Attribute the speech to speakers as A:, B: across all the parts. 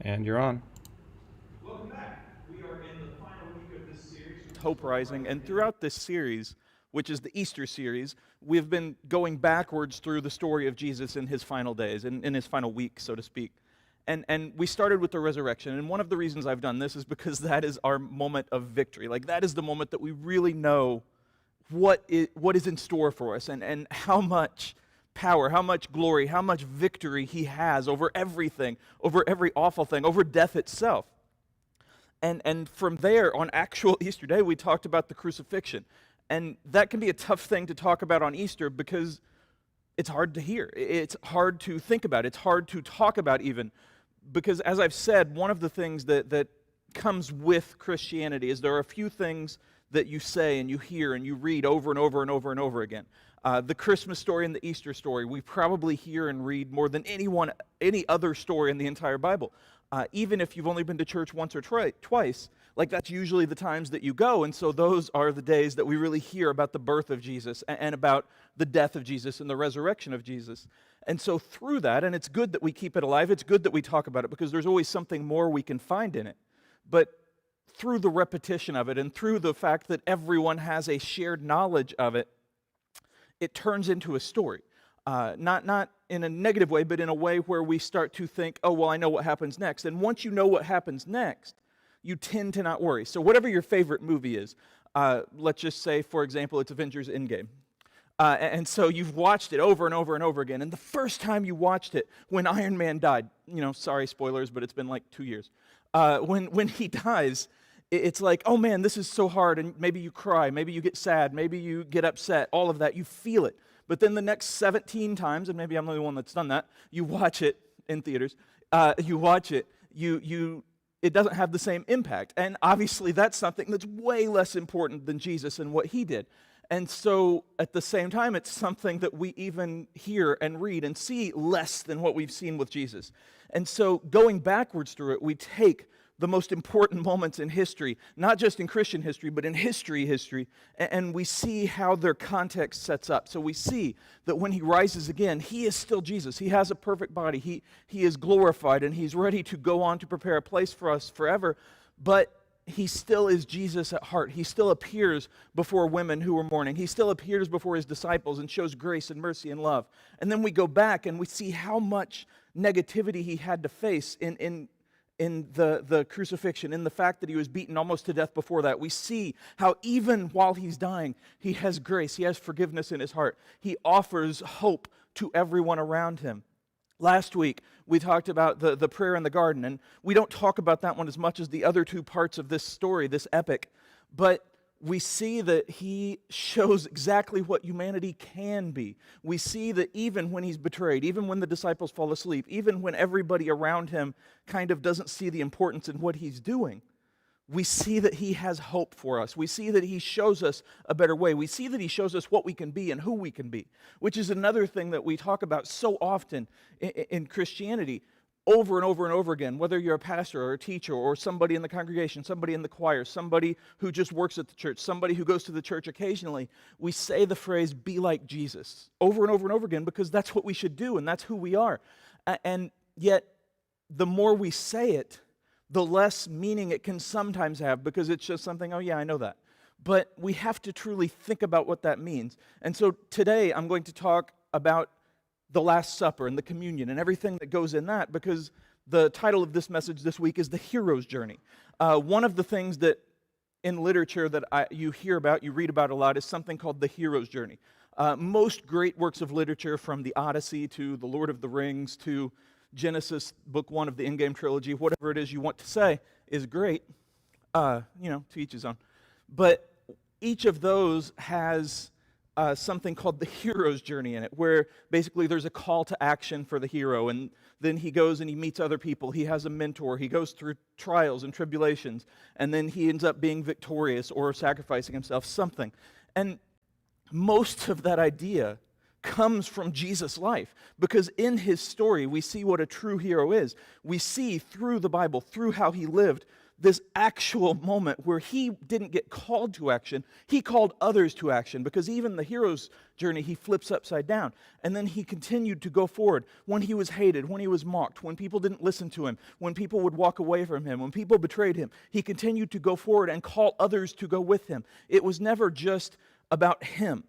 A: And you're on.
B: Welcome back. We are in the final week of this series, Hope Rising, and throughout this series, which is the Easter series, we've been going backwards through the story of Jesus in his final days, in his final week, so to speak. And we started with the resurrection, and one of the reasons I've done this is because that is our moment of victory. Like, that is the moment that we really know what is in store for us, and how much power, how much glory, how much victory he has over everything, over every awful thing, over death itself. And from there, on actual Easter Day, we talked about the crucifixion. And that can be a tough thing to talk about on Easter because it's hard to hear. It's hard to think about. It's hard to talk about even. Because as I've said, one of the things that comes with Christianity is there are a few things that you say and you hear and you read over and over and over and over again. The Christmas story and the Easter story, we probably hear and read more than any other story in the entire Bible. Even if you've only been to church once or twice, like that's usually the times that you go, and so those are the days that we really hear about the birth of Jesus and about the death of Jesus and the resurrection of Jesus. And so through that, and it's good that we keep it alive, it's good that we talk about it because there's always something more we can find in it. But through the repetition of it and through the fact that everyone has a shared knowledge of it, it turns into a story. Not in a negative way, but in a way where we start to think, oh, well, I know what happens next. And once you know what happens next, you tend to not worry. So whatever your favorite movie is, let's just say, for example, it's Avengers Endgame. And so you've watched it over and over and over again. And the first time you watched it, when Iron Man died, sorry, spoilers, but it's been like 2 years. When he dies, it's like, oh man, this is so hard, and maybe you cry, maybe you get sad, maybe you get upset, all of that, you feel it. But then the next 17 times, and maybe I'm the only one that's done that, you watch it in theaters, you watch it, it doesn't have the same impact. And obviously that's something that's way less important than Jesus and what he did. And so at the same time, it's something that we even hear and read and see less than what we've seen with Jesus. And so going backwards through it, we take the most important moments in history, not just in Christian history, but in history, and we see how their context sets up. So we see that when he rises again, he is still Jesus. He has a perfect body. He is glorified, and he's ready to go on to prepare a place for us forever, but he still is Jesus at heart. He still appears before women who were mourning. He still appears before his disciples and shows grace and mercy and love. And then we go back and we see how much negativity he had to face in the crucifixion, in the fact that he was beaten almost to death before that. We see how even while he's dying, he has grace, he has forgiveness in his heart. He offers hope to everyone around him. Last week, we talked about the prayer in the garden, and we don't talk about that one as much as the other two parts of this story, this epic, but we see that he shows exactly what humanity can be. We see that even when he's betrayed, even when the disciples fall asleep, even when everybody around him kind of doesn't see the importance in what he's doing, we see that he has hope for us. We see that he shows us a better way. We see that he shows us what we can be and who we can be, which is another thing that we talk about so often in Christianity. Over and over and over again, whether you're a pastor or a teacher or somebody in the congregation, somebody in the choir, somebody who just works at the church, somebody who goes to the church occasionally, we say the phrase, be like Jesus, over and over and over again, because that's what we should do and that's who we are. And yet, the more we say it, the less meaning it can sometimes have, because it's just something, oh yeah, I know that. But we have to truly think about what that means. And so today I'm going to talk about the Last Supper and the communion and everything that goes in that, because the title of this message this week is The Hero's Journey. One of the things that in literature that you hear about, you read about a lot, is something called the hero's journey. Most great works of literature, from the Odyssey to the Lord of the Rings to Genesis, book 1 of the Endgame trilogy, whatever it is you want to say, is great, to each his own. But each of those has something called the hero's journey in it, where basically there's a call to action for the hero, and then he goes and he meets other people. He has a mentor. He goes through trials and tribulations, and then he ends up being victorious or sacrificing himself, something. And most of that idea comes from Jesus' life, because in his story we see what a true hero is. We see through the Bible, through how he lived, this actual moment where he didn't get called to action, he called others to action, because even the hero's journey he flips upside down. And then he continued to go forward when he was hated, when he was mocked, when people didn't listen to him, when people would walk away from him, when people betrayed him. He continued to go forward and call others to go with him. It was never just about him.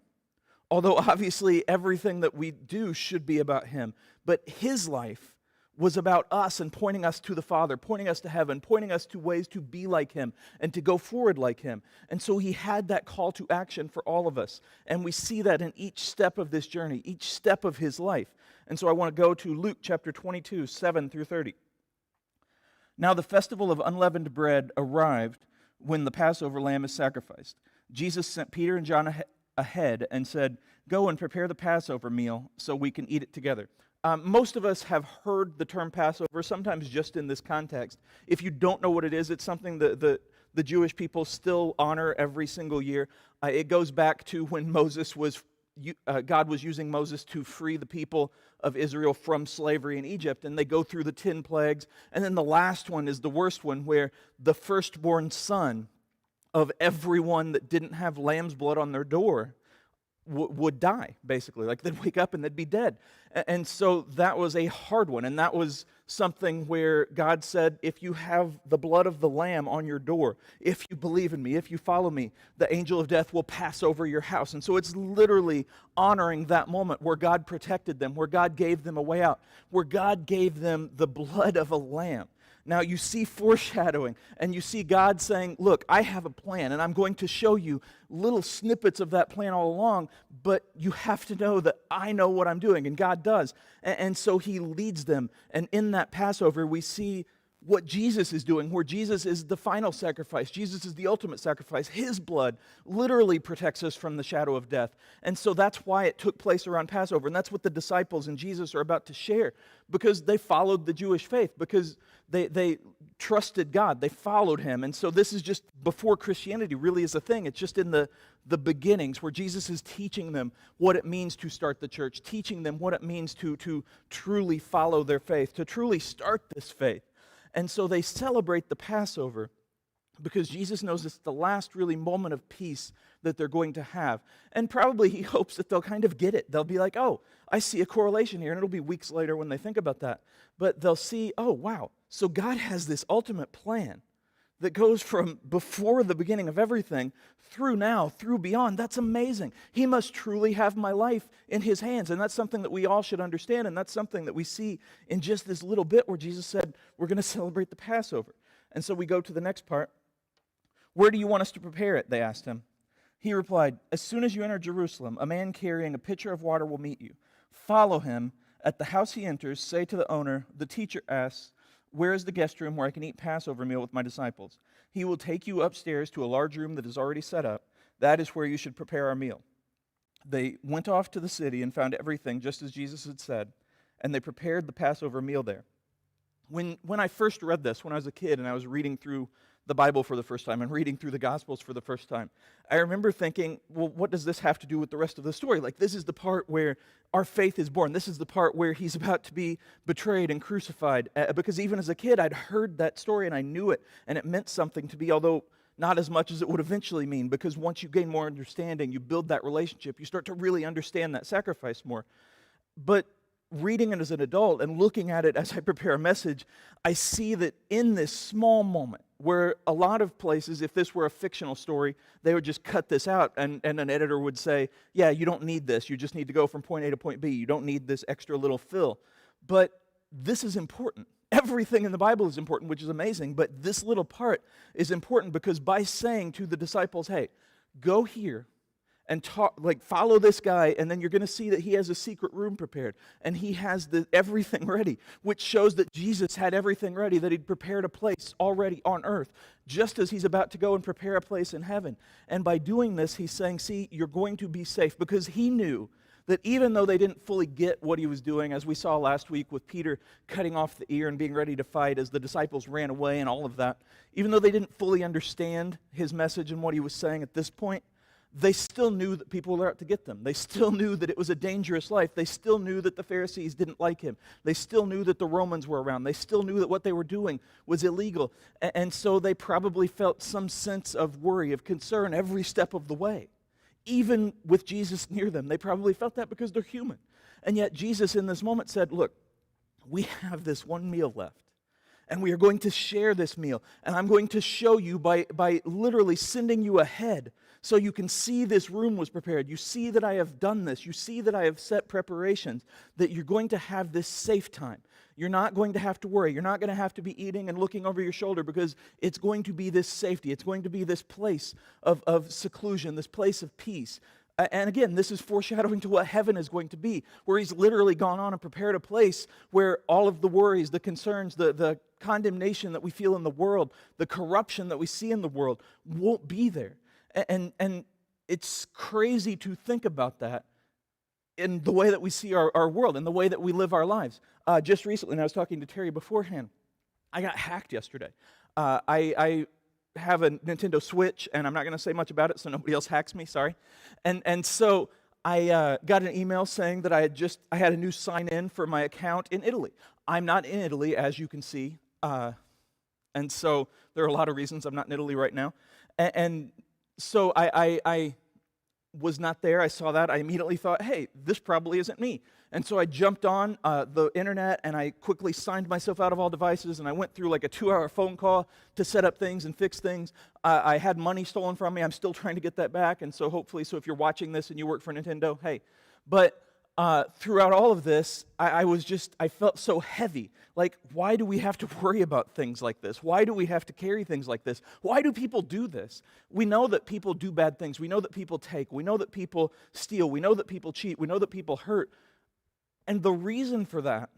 B: Although obviously everything that we do should be about him. But his life was about us and pointing us to the Father, pointing us to heaven, pointing us to ways to be like him and to go forward like him. And so he had that call to action for all of us. And we see that in each step of this journey, each step of his life. And so I want to go to Luke chapter 22, 7 through 30. Now the festival of unleavened bread arrived when the Passover lamb is sacrificed. Jesus sent Peter and John ahead and said, "Go and prepare the Passover meal so we can eat it together." Most of us have heard the term Passover, sometimes just in this context. If you don't know what it is, it's something that the Jewish people still honor every single year. It goes back to when God was using Moses to free the people of Israel from slavery in Egypt, and they go through the 10 plagues, and then the last one is the worst one, where the firstborn son of everyone that didn't have lamb's blood on their door would die, basically. Like, they'd wake up and they'd be dead. And so that was a hard one, and that was something where God said, if you have the blood of the lamb on your door, if you believe in me, if you follow me, the angel of death will pass over your house. And so it's literally honoring that moment where God protected them, where God gave them a way out, where God gave them the blood of a lamb. Now you see foreshadowing, and you see God saying, look, I have a plan, and I'm going to show you little snippets of that plan all along, but you have to know that I know what I'm doing, and God does. And so he leads them, and in that Passover we see what Jesus is doing, where Jesus is the final sacrifice. Jesus is the ultimate sacrifice. His blood literally protects us from the shadow of death. And so that's why it took place around Passover. And that's what the disciples and Jesus are about to share, because they followed the Jewish faith, because they trusted God. They followed him. And so this is just before Christianity really is a thing. It's just in the beginnings where Jesus is teaching them what it means to start the church, teaching them what it means to truly follow their faith, to truly start this faith. And so they celebrate the Passover because Jesus knows it's the last really moment of peace that they're going to have. And probably he hopes that they'll kind of get it. They'll be like, oh, I see a correlation here. And it'll be weeks later when they think about that. But they'll see, oh, wow. So God has this ultimate plan that goes from before the beginning of everything through now, through beyond. That's amazing. He must truly have my life in his hands. And that's something that we all should understand. And that's something that we see in just this little bit where Jesus said, we're going to celebrate the Passover. And so we go to the next part. Where do you want us to prepare it? They asked him. He replied, as soon as you enter Jerusalem, a man carrying a pitcher of water will meet you. Follow him. At the house he enters, say to the owner, the teacher asks, where is the guest room where I can eat Passover meal with my disciples? He will take you upstairs to a large room that is already set up. That is where you should prepare our meal. They went off to the city and found everything just as Jesus had said, and they prepared the Passover meal there. When I first read this, when I was a kid and I was reading through the Bible for the first time and reading through the Gospels for the first time, I remember thinking, well, what does this have to do with the rest of the story? Like, this is the part where our faith is born. This is the part where he's about to be betrayed and crucified. Because even as a kid, I'd heard that story and I knew it, and it meant something to me, although not as much as it would eventually mean, because once you gain more understanding, you build that relationship, you start to really understand that sacrifice more. But reading it as an adult and looking at it as I prepare a message, I see that in this small moment, where a lot of places, if this were a fictional story, they would just cut this out, and an editor would say, yeah, you don't need this. You just need to go from point A to point B. You don't need this extra little fill. But this is important. Everything in the Bible is important, which is amazing, but this little part is important because by saying to the disciples, hey, go here and follow this guy, and then you're going to see that he has a secret room prepared, and he has everything ready, which shows that Jesus had everything ready, that he'd prepared a place already on earth, just as he's about to go and prepare a place in heaven. And by doing this, he's saying, see, you're going to be safe, because he knew that even though they didn't fully get what he was doing, as we saw last week with Peter cutting off the ear and being ready to fight as the disciples ran away and all of that, even though they didn't fully understand his message and what he was saying at this point, they still knew that people were out to get them. They still knew that it was a dangerous life. They still knew that the Pharisees didn't like him. They still knew that the Romans were around. They still knew that what they were doing was illegal. And so they probably felt some sense of worry, of concern every step of the way. Even with Jesus near them, they probably felt that because they're human. And yet Jesus in this moment said, look, we have this one meal left. And we are going to share this meal. And I'm going to show you by literally sending you ahead so you can see this room was prepared. You see that I have done this. You see that I have set preparations, that you're going to have this safe time. You're not going to have to worry. You're not going to have to be eating and looking over your shoulder because it's going to be this safety. It's going to be this place of seclusion, this place of peace. And again, this is foreshadowing to what heaven is going to be, where he's literally gone on and prepared a place where all of the worries, the concerns, the condemnation that we feel in the world, the corruption that we see in the world won't be there. And it's crazy to think about that in the way that we see our world, in the way that we live our lives. Just recently, and I was talking to Terry beforehand, I got hacked yesterday. I have a Nintendo Switch, and I'm not going to say much about it so nobody else hacks me, sorry. And so I got an email saying that I had a new sign-in for my account in Italy. I'm not in Italy, as you can see, and so there are a lot of reasons I'm not in Italy right now. And so I was not there. I saw that. I immediately thought, hey, this probably isn't me. And so I jumped on the internet, and I quickly signed myself out of all devices, and I went through like a 2-hour phone call to set up things and fix things. I had money stolen from me. I'm still trying to get that back, and so hopefully, if you're watching this and you work for Nintendo, hey. But throughout all of this, I felt so heavy. Like, why do we have to worry about things like this? Why do we have to carry things like this? Why do people do this? We know that people do bad things. We know that people take. We know that people steal. We know that people cheat. We know that people hurt. And the reason for that,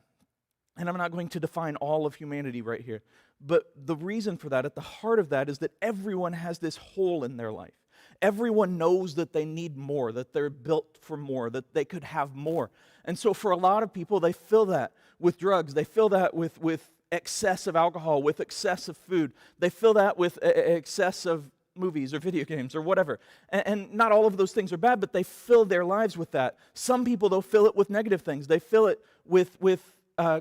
B: and I'm not going to define all of humanity right here, but the reason for that, at the heart of that, is that everyone has this hole in their life. Everyone knows that they need more, that they're built for more, that they could have more. And so for a lot of people, they fill that with drugs. They fill that with excessive alcohol, with excessive food. They fill that with excessive movies or video games or whatever. And not all of those things are bad, but they fill their lives with that. Some people, they'll fill it with negative things. They fill it with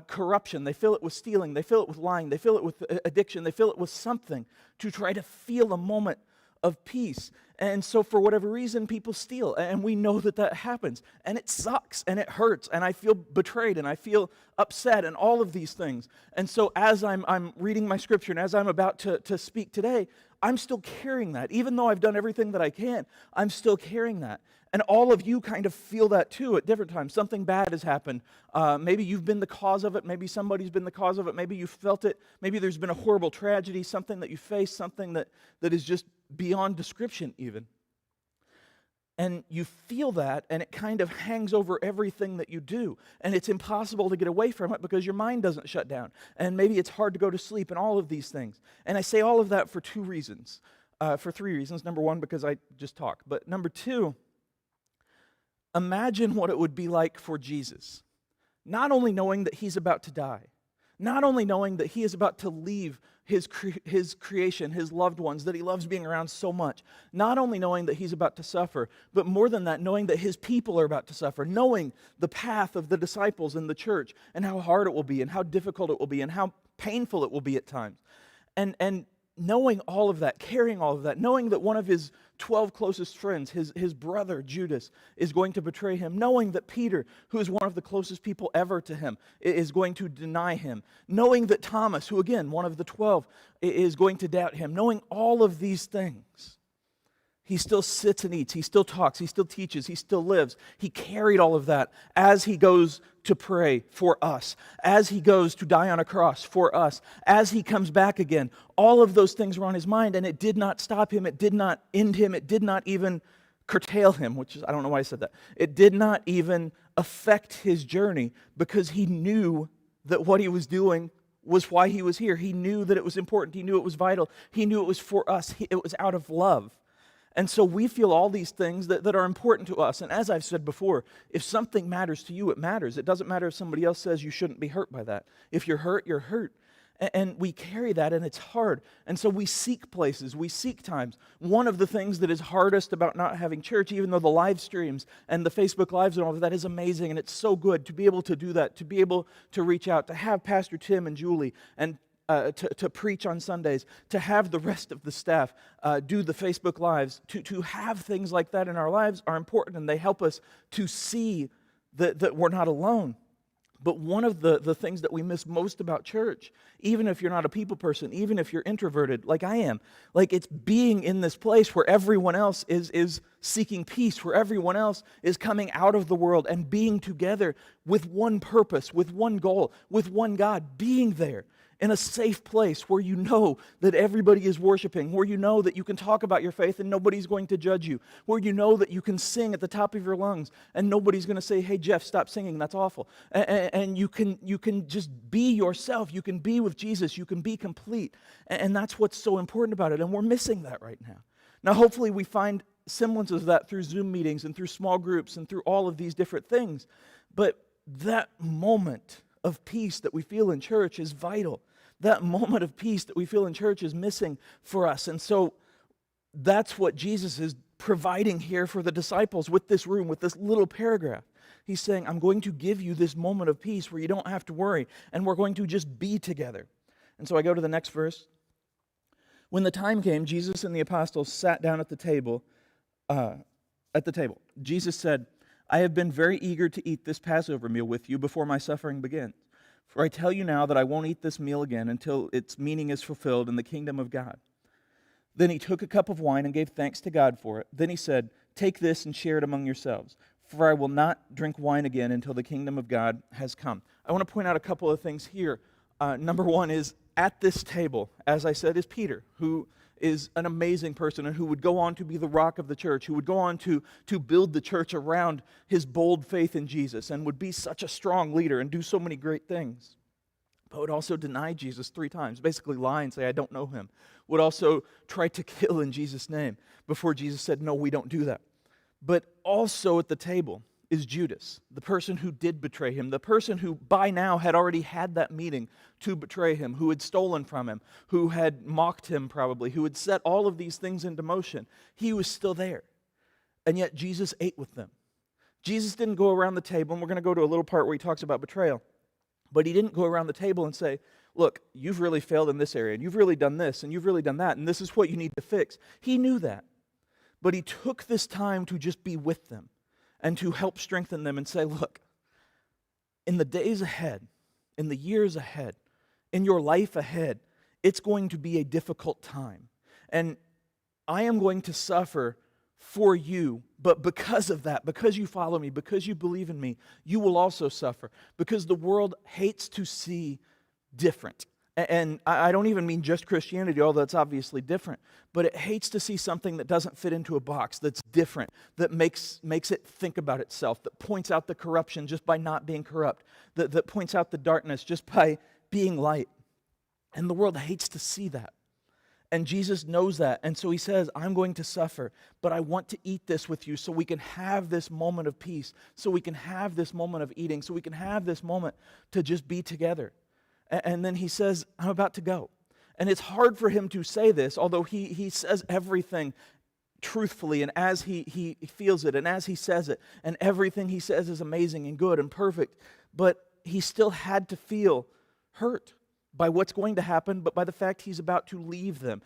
B: corruption. They fill it with stealing. They fill it with lying. They fill it with addiction. They fill it with something to try to feel a moment of peace. And so for whatever reason, people steal. And we know that that happens. And it sucks and it hurts. And I feel betrayed and I feel upset and all of these things. And so as I'm reading my scripture and as I'm about to speak today, I'm still carrying that. Even though I've done everything that I can, I'm still carrying that. And all of you kind of feel that too at different times. Something bad has happened. Maybe you've been the cause of it. Maybe somebody's been the cause of it. Maybe you felt it. Maybe there's been a horrible tragedy, something that you faced, something that is just beyond description even. And you feel that, and it kind of hangs over everything that you do. And it's impossible to get away from it because your mind doesn't shut down. And maybe it's hard to go to sleep and all of these things. And I say all of that for 2 reasons. For 3 reasons. Number 1, because I just talk. But number 2, imagine what it would be like for Jesus. Not only knowing that he's about to die, not only knowing that he is about to leave his creation, his loved ones, that he loves being around so much, not only knowing that he's about to suffer, but more than that, knowing that his people are about to suffer, knowing the path of the disciples in the church and how hard it will be and how difficult it will be and how painful it will be at times. And knowing all of that, carrying all of that, knowing that one of his 12 closest friends, his brother Judas, is going to betray him, knowing that Peter, who is one of the closest people ever to him, is going to deny him, knowing that Thomas, who again, one of the 12, is going to doubt him, knowing all of these things, he still sits and eats, he still talks, he still teaches, he still lives. He carried all of that as he goes to pray for us, as he goes to die on a cross for us, as he comes back again. All of those things were on his mind, and it did not stop him, it did not end him, it did not even curtail him, which is, I don't know why I said that. It did not even affect his journey because he knew that what he was doing was why he was here. He knew that it was important, he knew it was vital, he knew it was for us, it was out of love. And so we feel all these things that are important to us. And as I've said before, if something matters to you, it matters. It doesn't matter if somebody else says you shouldn't be hurt by that. If you're hurt, you're hurt. And we carry that, and it's hard. And so we seek places, we seek times. One of the things that is hardest about not having church, even though the live streams and the Facebook Lives and all of that is amazing, and it's so good to be able to do that, to be able to reach out, to have Pastor Tim and Julie, and to preach on Sundays, to have the rest of the staff do the Facebook Lives, to have things like that in our lives are important, and they help us to see that we're not alone. But one of the things that we miss most about church, even if you're not a people person, even if you're introverted like I am, like it's being in this place where everyone else is seeking peace, where everyone else is coming out of the world and being together with one purpose, with one goal, with one God, being there in a safe place where you know that everybody is worshiping, where you know that you can talk about your faith and nobody's going to judge you, where you know that you can sing at the top of your lungs and nobody's going to say, hey, Jeff, stop singing, that's awful. And you can just be yourself. You can be with Jesus. You can be complete. And that's what's so important about it. And we're missing that right now. Now, hopefully we find semblances of that through Zoom meetings and through small groups and through all of these different things. But that moment of peace that we feel in church is vital. That moment of peace that we feel in church is missing for us. And so that's what Jesus is providing here for the disciples with this room, with this little paragraph. He's saying, I'm going to give you this moment of peace where you don't have to worry, and we're going to just be together. And so I go to the next verse. When the time came, Jesus and the apostles sat down at the table. Jesus said, I have been very eager to eat this Passover meal with you before my suffering begins. For I tell you now that I won't eat this meal again until its meaning is fulfilled in the kingdom of God. Then he took a cup of wine and gave thanks to God for it. Then he said, take this and share it among yourselves, for I will not drink wine again until the kingdom of God has come. I want to point out a couple of things here. Number one is, at this table, as I said, is Peter, who is an amazing person and who would go on to be the rock of the church, who would go on to build the church around his bold faith in Jesus and would be such a strong leader and do so many great things. But would also deny Jesus 3 times, basically lie and say, I don't know him. Would also try to kill in Jesus' name before Jesus said, no, we don't do that. But also at the table is Judas, the person who did betray him, the person who by now had already had that meeting to betray him, who had stolen from him, who had mocked him probably, who had set all of these things into motion. He was still there. And yet Jesus ate with them. Jesus didn't go around the table, and we're going to go to a little part where he talks about betrayal, but he didn't go around the table and say, look, you've really failed in this area, and you've really done this, and you've really done that, and this is what you need to fix. He knew that. But he took this time to just be with them and to help strengthen them and say, look, in the days ahead, in the years ahead, in your life ahead, it's going to be a difficult time. And I am going to suffer for you, but because of that, because you follow me, because you believe in me, you will also suffer. Because the world hates to see different. And I don't even mean just Christianity, although that's obviously different, but it hates to see something that doesn't fit into a box, that's different, that makes it think about itself, that points out the corruption just by not being corrupt, that points out the darkness just by being light. And the world hates to see that. And Jesus knows that, and so he says, I'm going to suffer, but I want to eat this with you so we can have this moment of peace, so we can have this moment of eating, so we can have this moment to just be together. And then he says, I'm about to go. And it's hard for him to say this, although he says everything truthfully and as he feels it and as he says it. And everything he says is amazing and good and perfect. But he still had to feel hurt by what's going to happen, but by the fact he's about to leave them.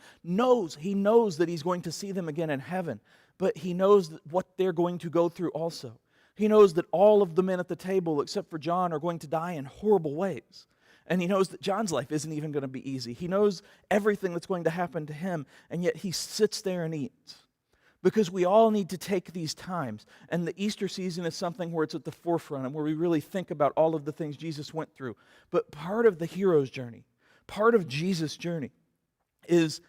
B: He knows that he's going to see them again in heaven, but he knows what they're going to go through also. He knows that all of the men at the table, except for John, are going to die in horrible ways. And he knows that John's life isn't even going to be easy. He knows everything that's going to happen to him, and yet he sits there and eats. Because we all need to take these times. And the Easter season is something where it's at the forefront and where we really think about all of the things Jesus went through. But part of the hero's journey, part of Jesus' journey is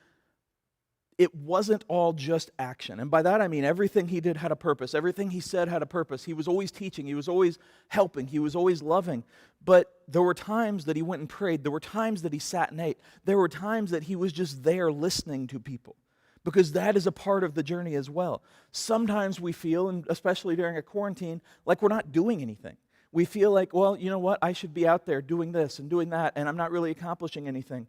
B: it wasn't all just action. And by that I mean everything he did had a purpose. Everything he said had a purpose. He was always teaching. He was always helping. He was always loving. But there were times that he went and prayed. There were times that he sat and ate. There were times that he was just there listening to people. Because that is a part of the journey as well. Sometimes we feel, and especially during a quarantine, like we're not doing anything. We feel like, well, you know what? I should be out there doing this and doing that, and I'm not really accomplishing anything.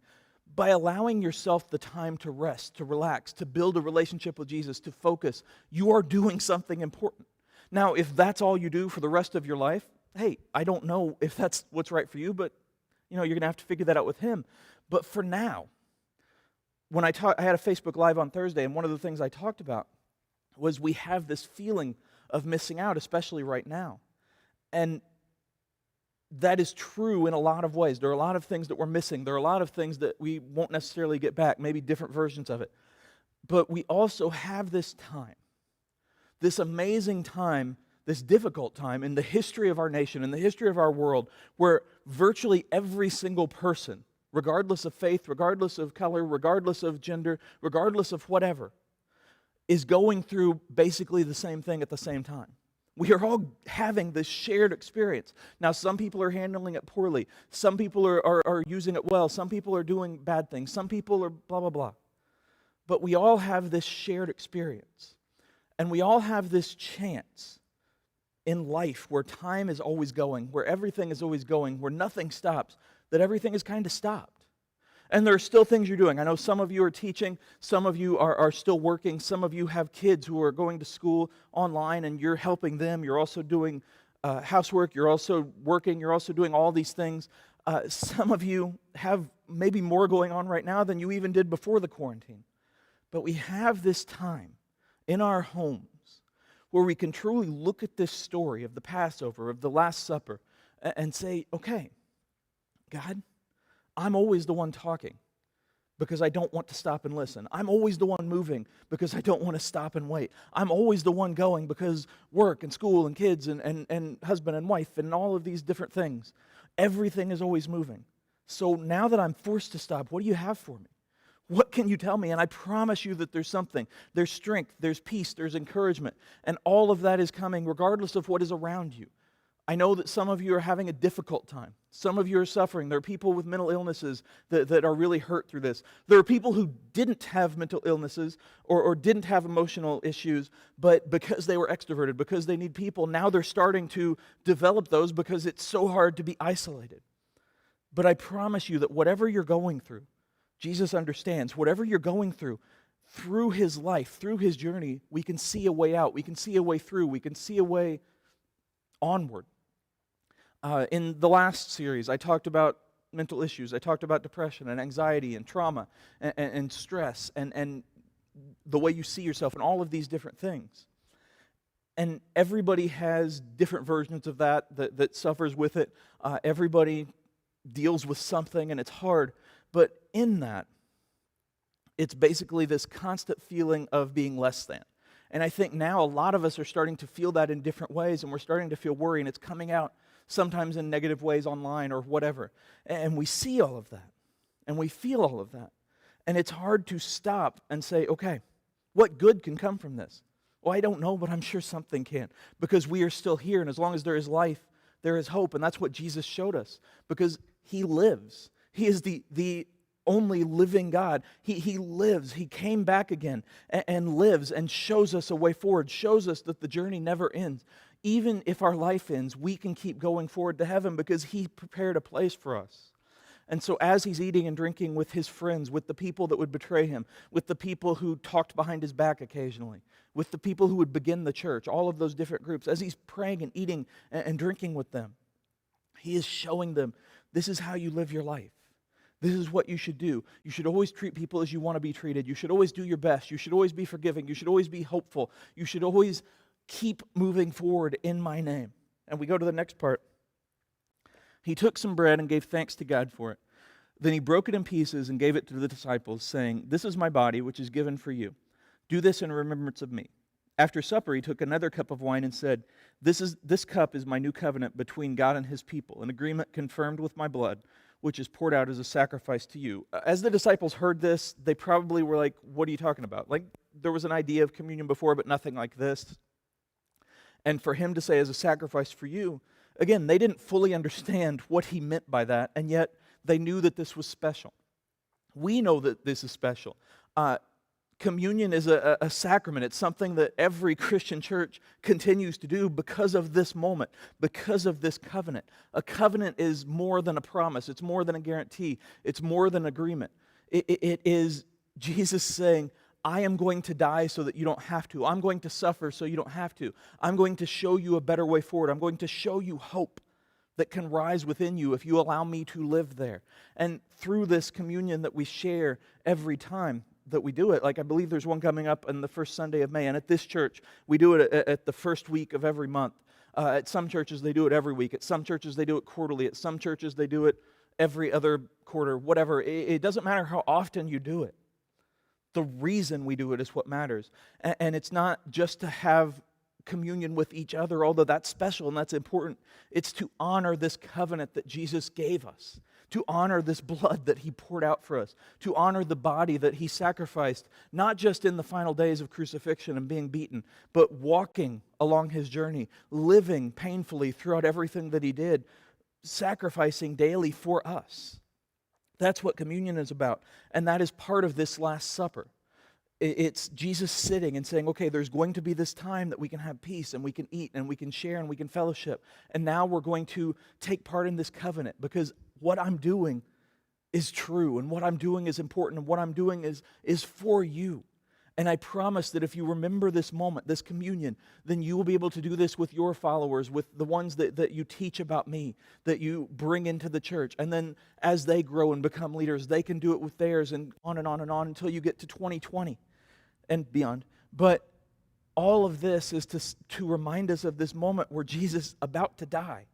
B: By allowing yourself the time to rest, to relax, to build a relationship with Jesus, to focus, you are doing something important. Now, if that's all you do for the rest of your life, hey, I don't know if that's what's right for you, but you're going to have to figure that out with him. But for now, when I had a Facebook Live on Thursday, and one of the things I talked about was we have this feeling of missing out, especially right now. And that is true in a lot of ways. There are a lot of things that we're missing. There are a lot of things that we won't necessarily get back, maybe different versions of it. But we also have this time, this amazing time, this difficult time in the history of our nation, in the history of our world, where virtually every single person, regardless of faith, regardless of color, regardless of gender, regardless of whatever, is going through basically the same thing at the same time. We are all having this shared experience. Now, some people are handling it poorly. Some people are using it well. Some people are doing bad things. Some people are blah, blah, blah. But we all have this shared experience. And we all have this chance in life where time is always going, where everything is always going, where nothing stops, that everything is kind of stopped. And there are still things you're doing. I know some of you are teaching, some of you are still working, some of you have kids who are going to school online and you're helping them. You're also doing housework, you're also working, you're also doing all these things. Some of you have maybe more going on right now than you even did before the quarantine. But we have this time in our homes where we can truly look at this story of the Passover, of the Last Supper, and say, okay, God, I'm always the one talking because I don't want to stop and listen. I'm always the one moving because I don't want to stop and wait. I'm always the one going because work and school and kids and husband and wife and all of these different things. Everything is always moving. So now that I'm forced to stop, what do you have for me? What can you tell me? And I promise you that there's something. There's strength, there's peace, there's encouragement. And all of that is coming regardless of what is around you. I know that some of you are having a difficult time. Some of you are suffering. There are people with mental illnesses that are really hurt through this. There are people who didn't have mental illnesses or didn't have emotional issues, but because they were extroverted, because they need people, now they're starting to develop those because it's so hard to be isolated. But I promise you that whatever you're going through, Jesus understands. Whatever you're going through his life, through his journey, we can see a way out. We can see a way through. We can see a way onward. In the last series, I talked about mental issues. I talked about depression and anxiety and trauma and stress and the way you see yourself and all of these different things. And everybody has different versions of that suffers with it. Everybody deals with something and it's hard. But in that, it's basically this constant feeling of being less than. And I think now a lot of us are starting to feel that in different ways, and we're starting to feel worry, and it's coming out sometimes in negative ways online or whatever. And we see all of that, and we feel all of that. And it's hard to stop and say, okay, what good can come from this? Well, I don't know, but I'm sure something can, because we are still here, and as long as there is life, there is hope, and that's what Jesus showed us, because he lives. He is the only living God. He lives. He came back again and lives and shows us a way forward, shows us that the journey never ends. Even if our life ends, we can keep going forward to heaven because he prepared a place for us. And so as he's eating and drinking with his friends, with the people that would betray him, with the people who talked behind his back occasionally, with the people who would begin the church, all of those different groups, as he's praying and eating and drinking with them, he is showing them, this is how you live your life. This is what you should do. You should always treat people as you want to be treated. You should always do your best. You should always be forgiving. You should always be hopeful. You should always keep moving forward in my name. And we go to the next part. He took some bread and gave thanks to God for it. Then he broke it in pieces and gave it to the disciples, saying, "This is my body, which is given for you. Do this in remembrance of me." After supper, he took another cup of wine and said, This cup is my new covenant between God and his people, an agreement confirmed with my blood, which is poured out as a sacrifice to you. As the disciples heard this, they probably were like, what are you talking about? Like, there was an idea of communion before, but nothing like this. And for him to say as a sacrifice for you, again, they didn't fully understand what he meant by that, and yet they knew that this was special. We know that this is special. Communion is a sacrament. It's something that every Christian church continues to do because of this moment, because of this covenant. A covenant is more than a promise. It's more than a guarantee. It's more than agreement. It is Jesus saying, I am going to die so that you don't have to. I'm going to suffer so you don't have to. I'm going to show you a better way forward. I'm going to show you hope that can rise within you if you allow me to live there. And through this communion that we share every time that we do it, like I believe there's one coming up on the first Sunday of May, and at this church, we do it at the first week of every month. At some churches, they do it every week. At some churches, they do it quarterly. At some churches, they do it every other quarter, whatever. It doesn't matter how often you do it. The reason we do it is what matters. And it's not just to have communion with each other, although that's special and that's important. It's to honor this covenant that Jesus gave us, to honor this blood that he poured out for us, to honor the body that he sacrificed, not just in the final days of crucifixion and being beaten, but walking along his journey, living painfully throughout everything that he did, sacrificing daily for us. That's what communion is about, and that is part of this Last Supper. It's Jesus sitting and saying, okay, there's going to be this time that we can have peace and we can eat and we can share and we can fellowship. And now we're going to take part in this covenant because what I'm doing is true and what I'm doing is important and what I'm doing is for you. And I promise that if you remember this moment, this communion, then you will be able to do this with your followers, with the ones that you teach about me, that you bring into the church. And then as they grow and become leaders, they can do it with theirs and on and on and on until you get to 2020 and beyond. But all of this is to remind us of this moment where Jesus, about to die,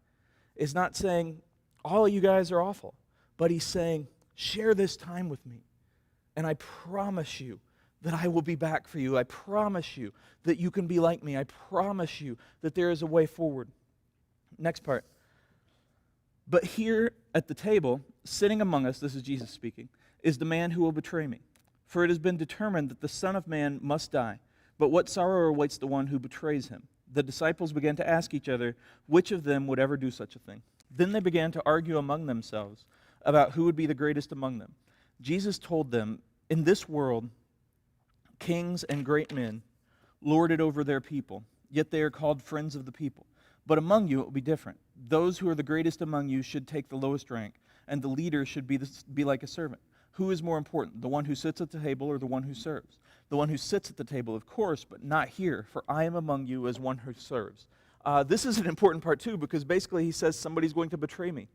B: is not saying, all of you guys are awful, but he's saying, share this time with me, and I promise you that I will be back for you. I promise you that you can be like me. I promise you that there is a way forward. Next part. But here at the table, sitting among us, this is Jesus speaking, is the man who will betray me. For it has been determined that the Son of Man must die. But what sorrow awaits the one who betrays him? The disciples began to ask each other which of them would ever do such a thing. Then they began to argue among themselves about who would be the greatest among them. Jesus told them, in this world, kings and great men lord it over their people, yet they are called friends of the people. But among you it will be different. Those who are the greatest among you should take the lowest rank, and the leader should be like a servant. Who is more important, the one who sits at the table or the one who serves? The one who sits at the table, of course, but not here, for I am among you as one who serves. This is an important part too, because basically he says somebody's going to betray me.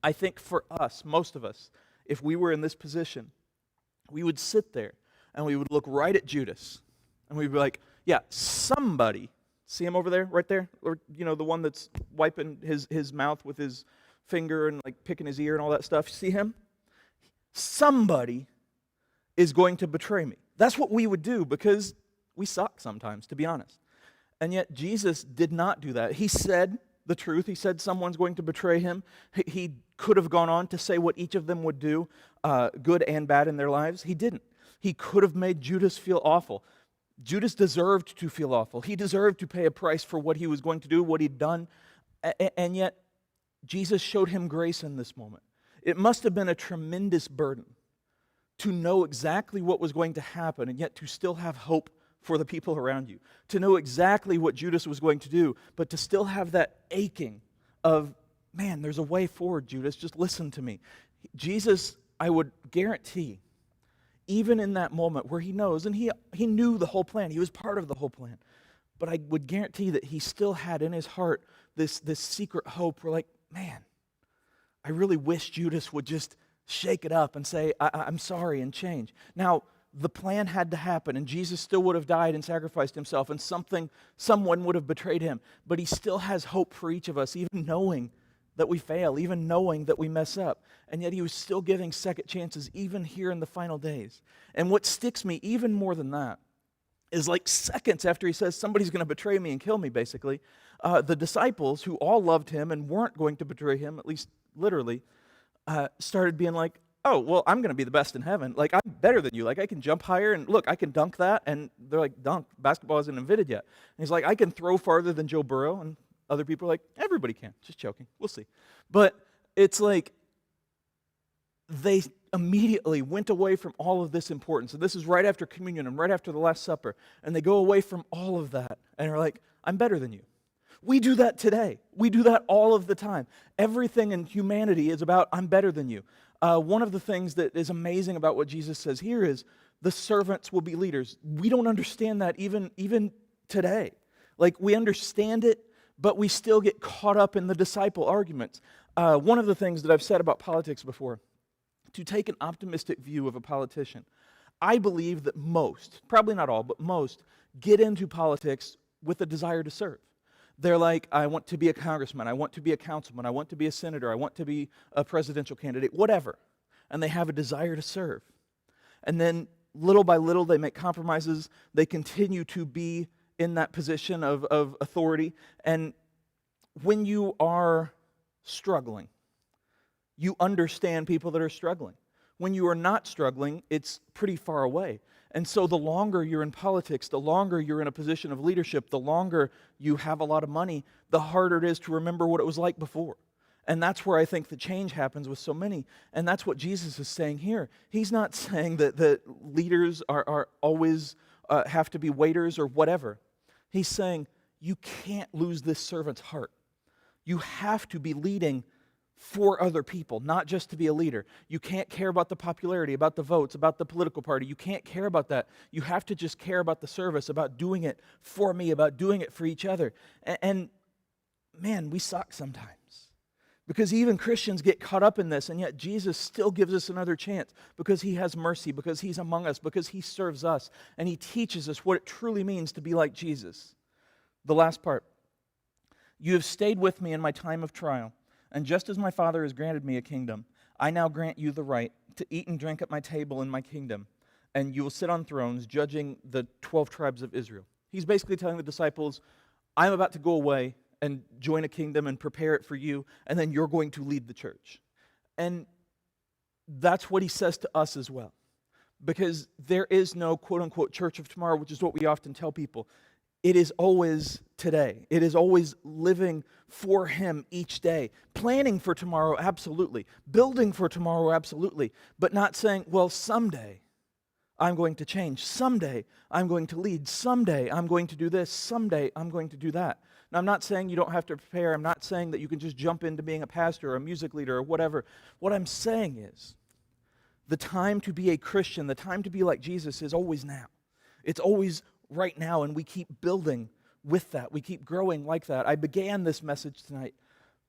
B: I think for us, most of us, if we were in this position, we would sit there and we would look right at Judas, and we'd be like, yeah, somebody, see him over there, right there? Or, you know, the one that's wiping his mouth with his finger and like picking his ear and all that stuff. See him? Somebody is going to betray me. That's what we would do because we suck sometimes, to be honest. And yet Jesus did not do that. He said the truth. He said someone's going to betray him. He could have gone on to say what each of them would do, good and bad in their lives. He didn't. He could have made Judas feel awful. Judas deserved to feel awful. He deserved to pay a price for what he was going to do, what he'd done. And yet, Jesus showed him grace in this moment. It must have been a tremendous burden to know exactly what was going to happen and yet to still have hope for the people around you. To know exactly what Judas was going to do, but to still have that aching of, man, there's a way forward, Judas. Just listen to me. Jesus, I would guarantee, even in that moment where he knows, and he knew the whole plan, he was part of the whole plan, but I would guarantee that he still had in his heart this secret hope where like, man, I really wish Judas would just shake it up and say, I'm sorry, and change. Now, the plan had to happen, and Jesus still would have died and sacrificed himself, and someone would have betrayed him, but he still has hope for each of us, even knowing that we fail, even knowing that we mess up. And yet he was still giving second chances, even here in the final days. And what sticks me even more than that is like seconds after he says somebody's going to betray me and kill me, basically, the disciples, who all loved him and weren't going to betray him, at least literally, started being like, oh, well, I'm going to be the best in heaven. Like, I'm better than you. Like, I can jump higher, and look, I can dunk that. And they're like, dunk? Basketball isn't invented yet. And he's like, I can throw farther than Joe Burrow. And other people are like, everybody can. Just joking. We'll see. But it's like they immediately went away from all of this importance. And this is right after communion and right after the Last Supper. And they go away from all of that and are like, I'm better than you. We do that today. We do that all of the time. Everything in humanity is about, I'm better than you. One of the things that is amazing about what Jesus says here is the servants will be leaders. We don't understand that even today. Like, we understand it, but we still get caught up in the disciple arguments. One of the things that I've said about politics before, to take an optimistic view of a politician, I believe that most, probably not all, but most, get into politics with a desire to serve. They're like, I want to be a congressman, I want to be a councilman, I want to be a senator, I want to be a presidential candidate, whatever. And they have a desire to serve. And then little by little they make compromises, they continue to be in that position of authority. And when you are struggling, you understand people that are struggling. When you are not struggling, it's pretty far away. And so the longer you're in politics, the longer you're in a position of leadership, the longer you have a lot of money, the harder it is to remember what it was like before. And that's where I think the change happens with so many. And that's what Jesus is saying here. He's not saying that leaders are always have to be waiters or whatever. He's saying you can't lose this servant's heart. You have to be leading for other people, not just to be a leader. You can't care about the popularity, about the votes, about the political party. You can't care about that. You have to just care about the service, about doing it for me, about doing it for each other. And man, we suck sometimes. Because even Christians get caught up in this, and yet Jesus still gives us another chance because he has mercy, because he's among us, because he serves us, and he teaches us what it truly means to be like Jesus. The last part. You have stayed with me in my time of trial. And just as my Father has granted me a kingdom, I now grant you the right to eat and drink at my table in my kingdom, and you will sit on thrones judging the 12 tribes of Israel. He's basically telling the disciples, I'm about to go away and join a kingdom and prepare it for you, and then you're going to lead the church. And that's what he says to us as well. Because there is no quote-unquote church of tomorrow, which is what we often tell people. It is always today. It is always living for him each day. Planning for tomorrow, absolutely. Building for tomorrow, absolutely. But not saying, well, someday I'm going to change. Someday I'm going to lead. Someday I'm going to do this. Someday I'm going to do that. Now, I'm not saying you don't have to prepare. I'm not saying that you can just jump into being a pastor or a music leader or whatever. What I'm saying is the time to be a Christian, the time to be like Jesus is always now. It's always right now, and we keep building with that. We keep growing like that. I began this message tonight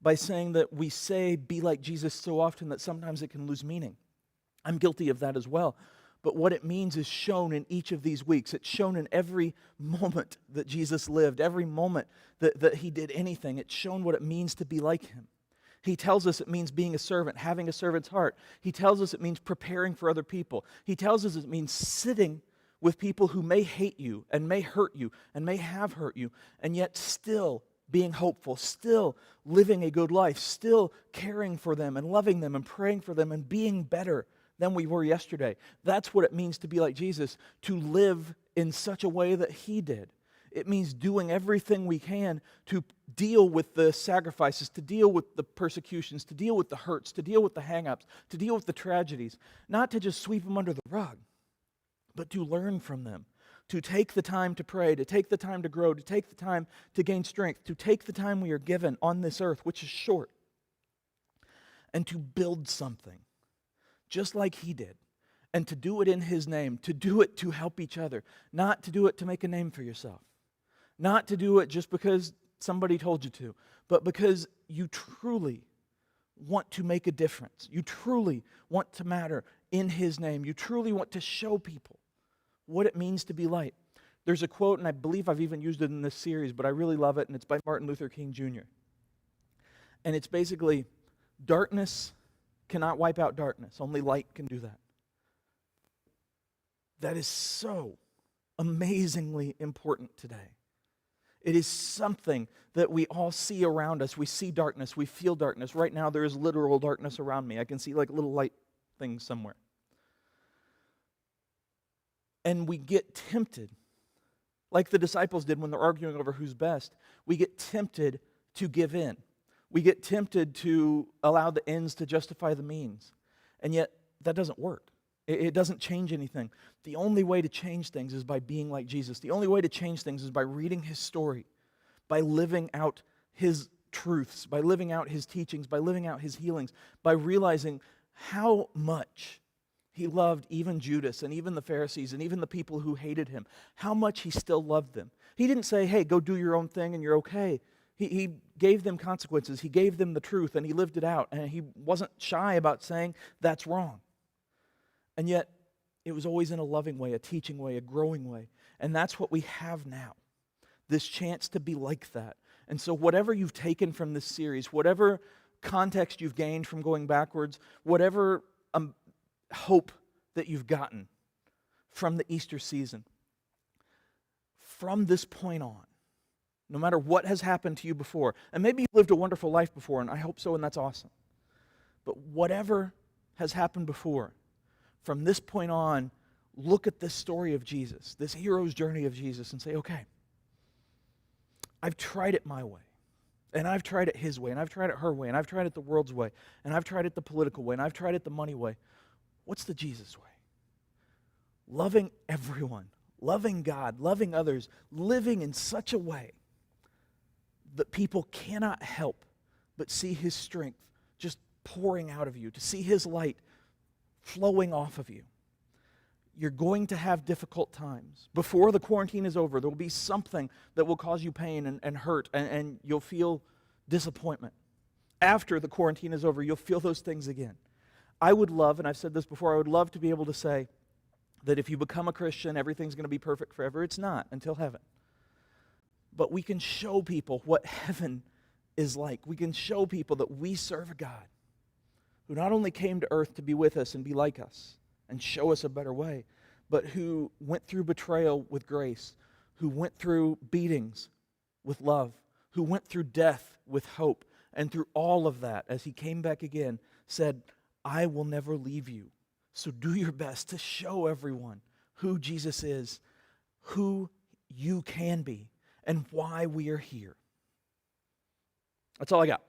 B: by saying that we say be like Jesus so often that sometimes it can lose meaning. I'm guilty of that as well. But what it means is shown in each of these weeks. It's shown in every moment that Jesus lived, every moment that he did anything. It's shown what it means to be like him. He tells us it means being a servant, having a servant's heart. He tells us it means preparing for other people. He tells us it means sitting with people who may hate you and may hurt you and may have hurt you, and yet still being hopeful, still living a good life, still caring for them and loving them and praying for them and being better than we were yesterday. That's what it means to be like Jesus, to live in such a way that he did. It means doing everything we can to deal with the sacrifices, to deal with the persecutions, to deal with the hurts, to deal with the hang-ups, to deal with the tragedies, not to just sweep them under the rug, but to learn from them, to take the time to pray, to take the time to grow, to take the time to gain strength, to take the time we are given on this earth, which is short, and to build something, just like he did, and to do it in his name, to do it to help each other, not to do it to make a name for yourself, not to do it just because somebody told you to, but because you truly want to make a difference. You truly want to matter in his name. You truly want to show people what it means to be light. There's a quote, and I believe I've even used it in this series, but I really love it, and it's by Martin Luther King Jr. And it's basically, darkness cannot wipe out darkness. Only light can do that. That is so amazingly important today. It is something that we all see around us. We see darkness. We feel darkness. Right now, there is literal darkness around me. I can see like little light things somewhere. And we get tempted, like the disciples did when they're arguing over who's best. We get tempted to give in. We get tempted to allow the ends to justify the means. And yet, that doesn't work. It doesn't change anything. The only way to change things is by being like Jesus. The only way to change things is by reading his story, by living out his truths, by living out his teachings, by living out his healings, by realizing how much he loved even Judas and even the Pharisees and even the people who hated him, how much he still loved them. He didn't say, hey, go do your own thing and you're okay. He gave them consequences. He gave them the truth and he lived it out. And he wasn't shy about saying that's wrong. And yet, it was always in a loving way, a teaching way, a growing way. And that's what we have now, this chance to be like that. And so whatever you've taken from this series, whatever context you've gained from going backwards, whatever hope that you've gotten from the Easter season, from this point on, no matter what has happened to you before, and maybe you've lived a wonderful life before, and I hope so, and that's awesome. But whatever has happened before, from this point on, look at this story of Jesus, this hero's journey of Jesus, and say, okay, I've tried it my way, and I've tried it his way, and I've tried it her way, and I've tried it the world's way, and I've tried it the political way, and I've tried it the money way. What's the Jesus way? Loving everyone, loving God, loving others, living in such a way that people cannot help but see his strength just pouring out of you, to see his light flowing off of you. You're going to have difficult times. Before the quarantine is over, there will be something that will cause you pain and hurt, and you'll feel disappointment. After the quarantine is over, you'll feel those things again. I would love, and I've said this before, I would love to be able to say that if you become a Christian, everything's going to be perfect forever. It's not until heaven. But we can show people what heaven is like. We can show people that we serve a God who not only came to earth to be with us and be like us and show us a better way, but who went through betrayal with grace, who went through beatings with love, who went through death with hope, and through all of that, as he came back again, said, I will never leave you. So do your best to show everyone who Jesus is, who you can be, and why we are here. That's all I got.